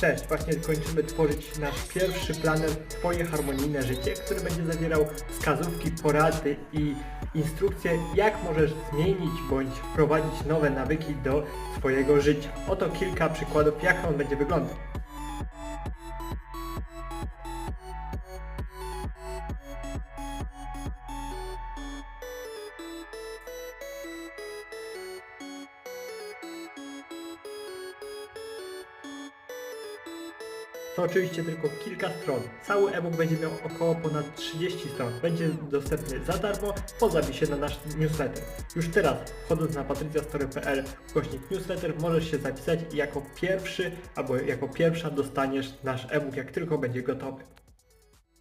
Cześć, właśnie kończymy tworzyć nasz pierwszy planer Twoje harmonijne życie, który będzie zawierał wskazówki, porady i instrukcje, jak możesz zmienić bądź wprowadzić nowe nawyki do swojego życia. Oto kilka przykładów, jak on będzie wyglądał. To oczywiście tylko kilka stron. Cały e-book będzie miał około ponad 30 stron. Będzie dostępny za darmo po zapisie na nasz newsletter. Już teraz, wchodząc na patrycjastory.pl/newsletter, możesz się zapisać i jako pierwszy albo jako pierwsza dostaniesz nasz e-book, jak tylko będzie gotowy.